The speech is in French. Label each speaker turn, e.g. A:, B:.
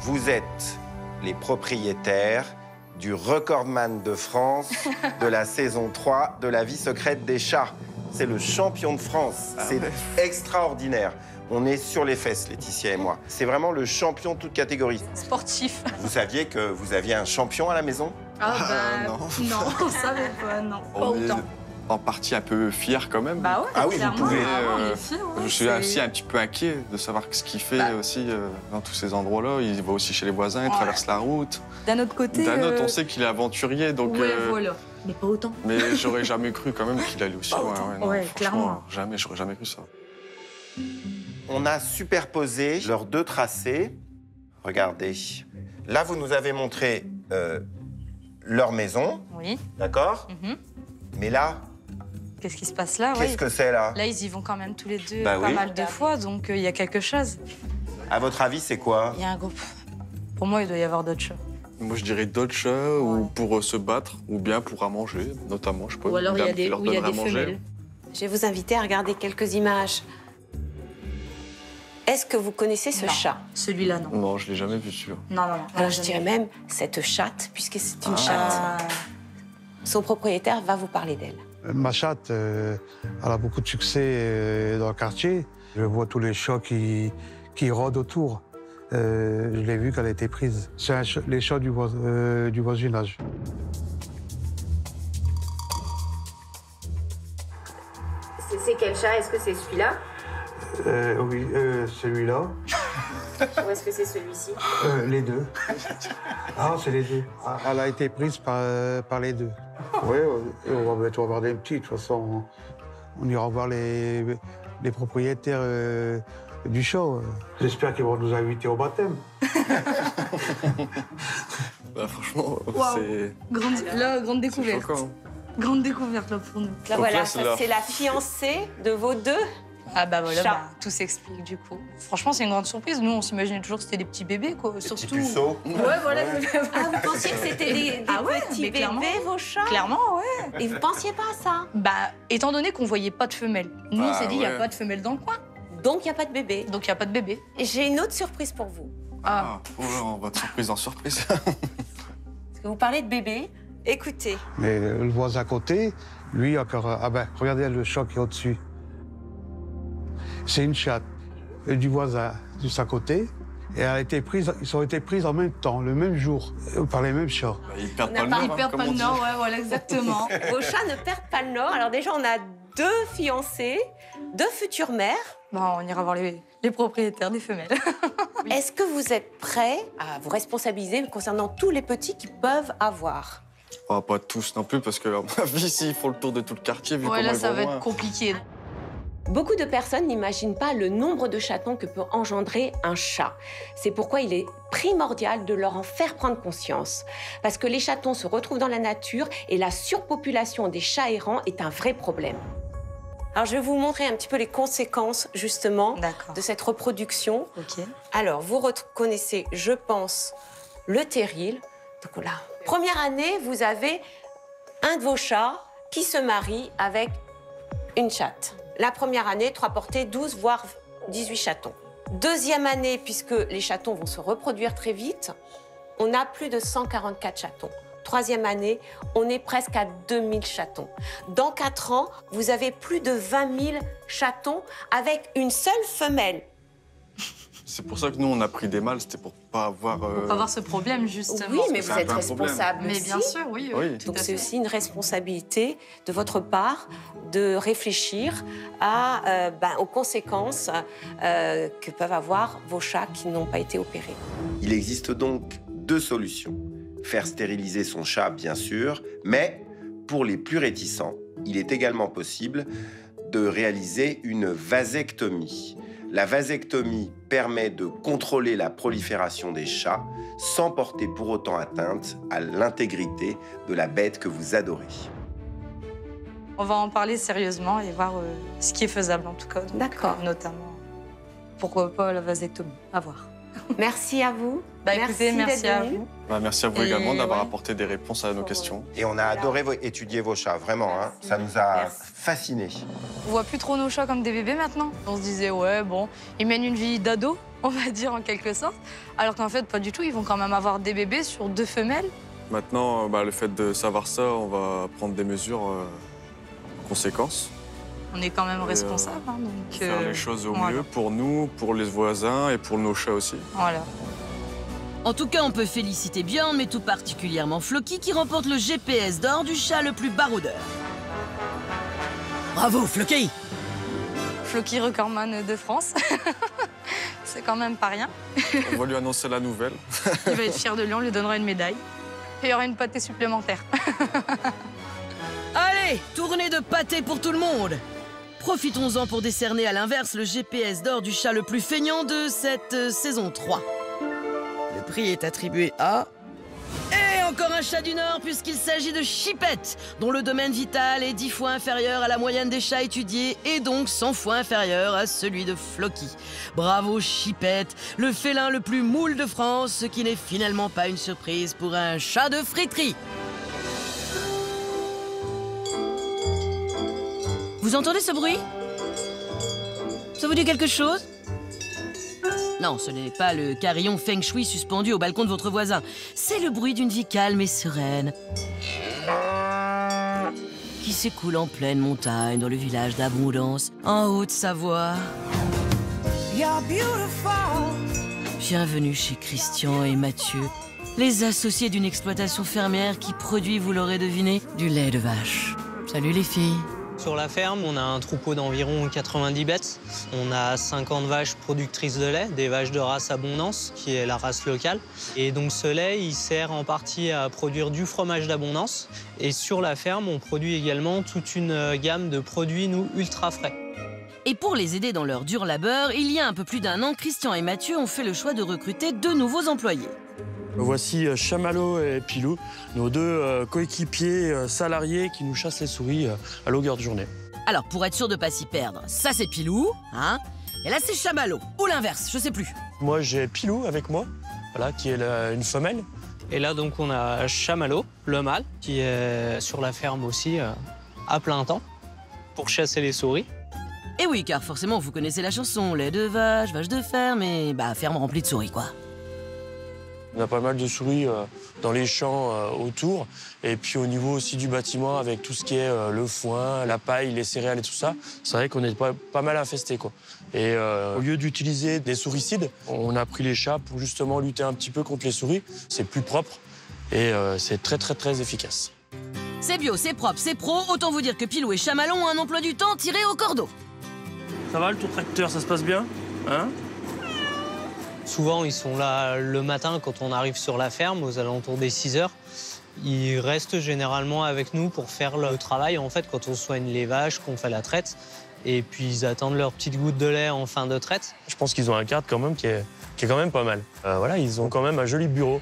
A: Vous êtes les propriétaires du recordman de France de la saison 3 de La vie secrète des chats. C'est le champion de France. C'est extraordinaire. On est sur les fesses, Laetitia et moi. C'est vraiment le champion de toute catégorie.
B: Sportif.
A: Vous saviez que vous aviez un champion à la maison?
B: Non, on savait pas, non. Pas
C: On est
B: autant.
C: en partie un peu fiers quand même.
B: Bah ouais,
A: Ah oui, vous
B: clairement,
A: pouvez,
B: on est fiers, ouais,
C: Je suis aussi un petit peu inquiet de savoir ce qu'il fait aussi dans tous ces endroits-là. Il va aussi chez les voisins, il traverse la route.
B: D'un autre côté...
C: D'un autre, on sait qu'il est aventurier, donc...
B: Ouais, voilà. Mais pas autant.
C: Mais j'aurais jamais cru quand même qu'il allait aussi loin. Non,
B: Ouais,
C: franchement,
B: clairement.
C: Jamais, j'aurais jamais cru ça.
A: On a superposé leurs deux tracés. Regardez. Là, vous nous avez montré leur maison,
B: Oui.
A: d'accord? Mais là,
B: Qu'est-ce qui se passe là?
A: qu'est-ce que c'est là?
B: Là, ils y vont quand même tous les deux
A: Bah
B: pas
A: oui.
B: mal de fois, donc il y a quelque chose.
A: À votre avis, c'est quoi?
B: Il y a un groupe. Pour moi, il doit y avoir d'autres chats.
C: Moi, je dirais d'autres chats, ou pour se battre, ou bien pour à manger, notamment. Je sais pas,
B: Ou alors il y a
C: dame qui
B: des,
C: leur
B: où il y a
C: donnerait
B: des
C: à manger.
B: femelles.
D: Je vais vous inviter à regarder quelques images. Est-ce que vous connaissez ce chat?
B: Celui-là, non.
C: Non, je l'ai jamais vu, sûr.
B: Non.
D: Alors je dirais même cette chatte, puisque c'est une chatte.
B: Ah,
D: Son propriétaire va vous parler d'elle.
E: Ma chatte, elle a beaucoup de succès dans le quartier. Je vois tous les chats qui rôdent autour. Je l'ai vu quand elle a été prise. C'est les chats du voisinage.
F: C'est quel chat? Est-ce que c'est celui-là?
E: Oui, celui-là.
F: Ou est-ce que c'est celui-ci?
E: Les deux. Ah, c'est les deux. Elle a été prise par les deux. Oui, on va bientôt avoir des petits. De toute façon, on ira voir les propriétaires du chat. J'espère qu'ils vont nous inviter au baptême.
C: Bah, franchement, c'est
B: grande découverte.
C: choquant.
B: Grande découverte, là, pour nous.
D: Là,
C: Donc
D: voilà,
C: là,
D: ça,
C: c'est leur-
D: c'est la fiancée de vos deux.
B: Ah bah voilà,
D: Chat.
B: tout s'explique, du coup. Franchement, c'est une grande surprise. Nous, on s'imaginait toujours que c'était des petits bébés, quoi.
A: Des petits
B: Surtout...
A: puceaux?
B: Ouais, voilà.
D: Ah, vous pensiez que c'était des
B: Ah ouais,
D: petits
B: mais clairement.
D: bébés, vos chats?
B: Clairement, ouais.
D: Et vous pensiez pas à ça?
B: Bah, étant donné qu'on voyait pas de femelles, nous, on
C: Ah
B: s'est dit, il n'y a
C: ouais.
B: pas de femelle dans le coin.
D: Donc, il n'y a pas de bébé.
B: Donc, il n'y a pas de bébé.
D: J'ai une autre surprise pour vous.
B: Ah.
C: Ah, oh là, on va de surprise en surprise.
D: Parce que vous parlez de bébé. Écoutez,
E: Mais le voisin à côté, lui, encore... Ah ben, regardez le chat qui est au-dessus. C'est une chatte du voisin juste à côté. Et elle a été prise, ils ont été prises en même temps, le même jour, par les mêmes chats.
C: Bah, ils perdent
D: On
C: pas
D: a
C: le
D: pas-
C: nord,
B: Ils
C: hein,
B: perdent
C: comme
B: pas
C: on
B: le
C: dit.
B: nord, ouais, voilà, exactement.
D: vos chats ne perdent pas le nord. Alors déjà, on a 2 fiancés, 2 futures mères.
B: Bon, on ira voir les propriétaires des femelles.
D: Est-ce que vous êtes prêts à vous responsabiliser concernant tous les petits qu'ils peuvent avoir?
C: Oh, pas tous non plus, parce que, à mon avis, s'ils font le tour de tout le quartier, vu
B: Ouais,
C: comment
B: là,
C: ils
B: ça
C: vont
B: va
C: loin.
B: être compliqué.
D: Beaucoup de personnes n'imaginent pas le nombre de chatons que peut engendrer un chat. C'est pourquoi il est primordial de leur en faire prendre conscience. Parce que les chatons se retrouvent dans la nature et la surpopulation des chats errants est un vrai problème. Alors, je vais vous montrer un petit peu les conséquences, justement,
B: D'accord.
D: de cette reproduction.
B: Ok.
D: Alors, vous reconnaissez, je pense, le terril. Donc là, première année, vous avez un de vos chats qui se marie avec une chatte. La première année, 3 portées, 12 voire 18 chatons. Deuxième année, puisque les chatons vont se reproduire très vite, on a plus de 144 chatons. Troisième année, on est presque à 2000 chatons. Dans 4 ans, vous avez plus de 20 000 chatons avec une seule femelle.
C: C'est pour ça que nous, on a pris des mâles, c'était pour pas avoir...
B: Pour pas avoir ce problème, justement.
D: Oui, mais
C: c'est
D: vous
C: un
D: êtes
C: peu un problème.
D: responsable
B: Mais
D: aussi.
B: bien sûr, oui.
C: Oui.
B: tout
D: Donc
B: à
D: c'est
B: fait.
D: aussi une responsabilité de votre part de réfléchir à, aux conséquences que peuvent avoir vos chats qui n'ont pas été opérés.
A: Il existe donc 2 solutions. Faire stériliser son chat, bien sûr, mais pour les plus réticents, il est également possible de réaliser une vasectomie. La vasectomie permet de contrôler la prolifération des chats sans porter pour autant atteinte à l'intégrité de la bête que vous adorez.
B: On va en parler sérieusement et voir ce qui est faisable, en tout cas. Donc,
D: D'accord.
B: notamment, pourquoi pas la vasectomie. À voir.
D: Merci à vous.
B: Bah, écoutez, merci
D: d'être
B: à
D: venu.
B: vous.
C: Bah, merci à vous
B: Et
C: également d'avoir
B: ouais.
C: apporté des réponses à nos questions.
A: Et on a adoré étudier vos chats, vraiment. Hein. Ça nous a
D: Merci.
A: fascinés.
B: On voit plus trop nos chats comme des bébés maintenant. On se disait, ouais, bon, ils mènent une vie d'ado, on va dire en quelque sorte. Alors qu'en fait, pas du tout, ils vont quand même avoir des bébés sur 2 femelles.
C: Maintenant, le fait de savoir ça, on va prendre des mesures en conséquence.
B: On est quand même responsables. Hein, donc,
C: Faire les choses au
B: voilà.
C: mieux pour nous, pour les voisins et pour nos chats aussi.
B: Voilà.
G: En tout cas, on peut féliciter Björn, mais tout particulièrement Floki, qui remporte le GPS d'or du chat le plus baroudeur. Bravo, Floki!
B: Floki recordman de France. C'est quand même pas rien.
C: On va lui annoncer la nouvelle.
B: Il va être fier de lui, on lui donnera une médaille. Et il y aura une pâtée supplémentaire.
G: Allez, tournée de pâté pour tout le monde! Profitons-en pour décerner à l'inverse le GPS d'or du chat le plus feignant de cette saison 3. Le prix est attribué à... Et encore un chat du Nord, puisqu'il s'agit de Chipette, dont le domaine vital est 10 fois inférieur à la moyenne des chats étudiés et donc 100 fois inférieur à celui de Floki. Bravo Chipette, le félin le plus moule de France, ce qui n'est finalement pas une surprise pour un chat de friterie. Vous entendez ce bruit? Ça vous dit quelque chose? Non, ce n'est pas le carillon feng shui suspendu au balcon de votre voisin. C'est le bruit d'une vie calme et sereine qui s'écoule en pleine montagne dans le village d'Abondance, en Haute-Savoie. Bienvenue chez Christian et Mathieu, les associés d'une exploitation fermière qui produit, vous l'aurez deviné, du lait de vache. Salut les filles.
H: Sur la ferme, on a un troupeau d'environ 90 bêtes. On a 50 vaches productrices de lait, des vaches de race Abondance, qui est la race locale. Et donc ce lait, il sert en partie à produire du fromage d'Abondance. Et sur la ferme, on produit également toute une gamme de produits, nous, ultra frais.
G: Et pour les aider dans leur dur labeur, il y a un peu plus d'1 an, Christian et Mathieu ont fait le choix de recruter 2 nouveaux employés.
I: Voici Chamallow et Pilou, nos 2 coéquipiers salariés qui nous chassent les souris à longueur de journée.
G: Alors, pour être sûr de pas s'y perdre, ça c'est Pilou, hein, et là c'est Chamallow, ou l'inverse, je sais plus.
I: Moi j'ai Pilou avec moi, voilà, qui est une femelle.
H: Et là, donc, on a Chamallow, le mâle, qui est sur la ferme aussi à plein temps pour chasser les souris.
G: Et oui, car forcément, vous connaissez la chanson, lait de vache, vache de ferme, et bah ferme remplie de souris, quoi.
I: On a pas mal de souris dans les champs autour. Et puis au niveau aussi du bâtiment, avec tout ce qui est le foin, la paille, les céréales et tout ça, c'est vrai qu'on est pas mal infestés, quoi. Et au lieu d'utiliser des souricides, on a pris les chats pour justement lutter un petit peu contre les souris. C'est plus propre et c'est très, très, très efficace.
G: C'est bio, c'est propre, c'est pro, autant vous dire que Pilou et Chamallow ont un emploi du temps tiré au cordeau.
I: Ça va, le tour tracteur, ça se passe bien, hein?
H: Souvent, ils sont là le matin quand on arrive sur la ferme, aux alentours des 6 heures. Ils restent généralement avec nous pour faire le travail, en fait, quand on soigne les vaches, qu'on fait la traite. Et puis, ils attendent leur petite goutte de lait en fin de traite.
I: Je pense qu'ils ont un cadre quand même qui est quand même pas mal. Voilà, ils ont quand même un joli bureau.